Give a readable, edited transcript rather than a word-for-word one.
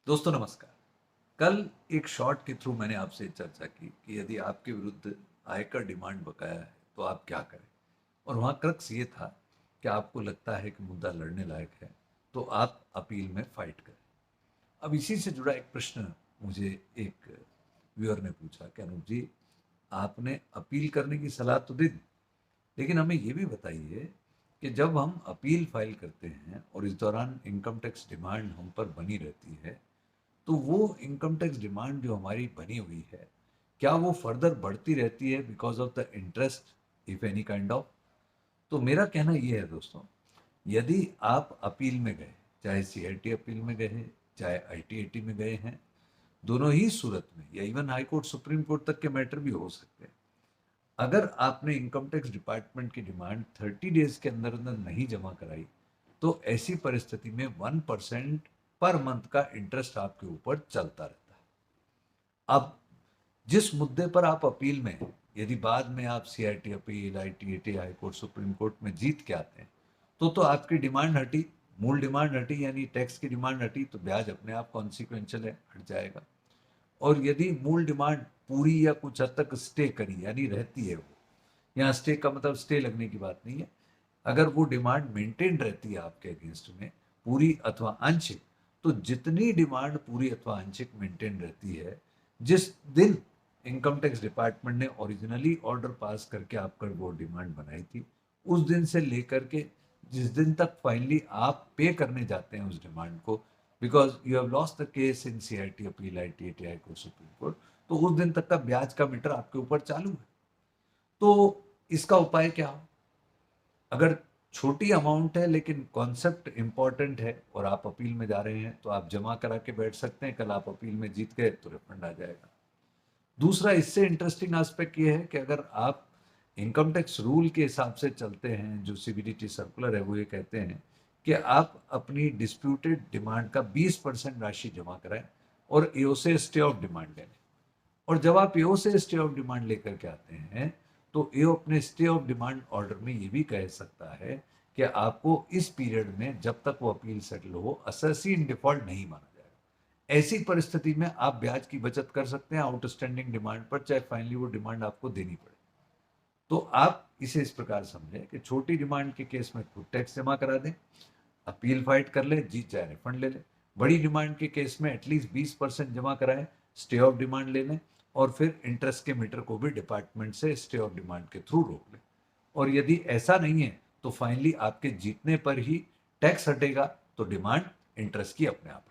दोस्तों नमस्कार। कल एक शॉर्ट के थ्रू मैंने आपसे चर्चा की कि यदि आपके विरुद्ध आयकर डिमांड बकाया है तो आप क्या करें। और वहाँ क्रक्स ये था कि आपको लगता है कि मुद्दा लड़ने लायक है तो आप अपील में फाइट करें। अब इसी से जुड़ा एक प्रश्न मुझे एक व्यूअर ने पूछा कि अनूप जी, आपने अपील करने की सलाह तो दे दी, लेकिन हमें ये भी बताइए कि जब हम अपील फाइल करते हैं और इस दौरान इनकम टैक्स डिमांड हम पर बनी रहती है, तो वो इनकम टैक्स डिमांड जो हमारी बनी हुई है, क्या वो फर्दर बढ़ती रहती है because of the interest, if any kind of. तो मेरा कहना ये है दोस्तों, यदि आप अपील में गए, चाहे सीआईटी अपील में गए हैं, चाहे आईटीएटी में गए हैं, दोनों ही सूरत में, या even high court supreme court तक के मैटर भी हो सकते हैं, अगर आपने इनकम टैक्स डिपार्टमेंट की डिमांड 30 डेज के अंदर अंदर नहीं जमा कराई, तो ऐसी परिस्थिति में 1% पर मंथ का इंटरेस्ट आपके ऊपर चलता रहता है। अब जिस मुद्दे पर आप अपील में हैं, यदि बाद में आप CIT appeal, ITAT, high court, supreme court में जीत के आते हैं, तो आपकी डिमांड हटी, मूल डिमांड हटी, यानी टैक्स की डिमांड हटी, तो ब्याज अपने आप कॉन्सिक्वेंशियल है, हट जाएगा। और यदि मूल डिमांड पूरी या कुछ हद तक स्टे करी, यानी रहती है, वो यहाँ स्टे का मतलब स्टे लगने की बात नहीं है, अगर वो डिमांड मेंटेन रहती है आपके अगेंस्ट में, पूरी अथवा आंशिक, तो जितनी डिमांड पूरी अथवा आंशिक मेंटेन रहती है, जिस दिन इनकम टैक्स डिपार्टमेंट ने ओरिजिनली ऑर्डर पास करके आपका वो डिमांड बनाई थी, उस दिन से लेकर के जिस दिन तक फाइनली आप पे करने जाते हैं उस डिमांड को, because you have lost the case in CIT appeal, ITAT, high court, supreme court, तो उस दिन तक का ब्याज का मीटर आपके ऊपर चालू है। तो इसका उपाय क्या हो? अगर छोटी अमाउंट है लेकिन कॉन्सेप्ट इंपॉर्टेंट है और आप अपील में जा रहे हैं, तो आप जमा करा के बैठ सकते हैं, कल आप अपील में जीत गए तो रिफंड आ जाएगा। दूसरा इससे इंटरेस्टिंग एस्पेक्ट ये है कि अगर आप इनकम टैक्स रूल के हिसाब से चलते हैं, जो सीबीडीटी सर्कुलर है वो ये कहते हैं कि आप अपनी डिस्प्यूटेड डिमांड का 20% राशि जमा कराएं और एओ से स्टे ऑफ डिमांड लें। और जब आप एओ से स्टे ऑफ डिमांड लेकर के आते हैं, तो एओ अपने स्टे ऑफ डिमांड ऑर्डर में ये भी कह सकता है कि आपको इस पीरियड में, जब तक वो अपील सेटल हो, असेसी इन डिफॉल्ट नहीं माना जाएगा। ऐसी परिस्थिति में आप ब्याज की बचत कर सकते हैं आउटस्टैंडिंग डिमांड पर, चाहे फाइनली वो डिमांड आपको देनी पड़े। तो आप इसे इस प्रकार समझें कि छोटी डिमांड के केस में खुद टैक्स जमा करा दें, अपील फाइट कर ले, जीत जाए रिफंड ले ले। बड़ी डिमांड के केस में एटलीस्ट 20% जमा कराएं, स्टे ऑफ डिमांड ले लें, और फिर इंटरेस्ट के मीटर को भी डिपार्टमेंट से स्टे ऑफ डिमांड के थ्रू रोक लें। और यदि ऐसा नहीं है तो फाइनली आपके जीतने पर ही टैक्स हटेगा, तो डिमांड इंटरेस्ट की अपने आप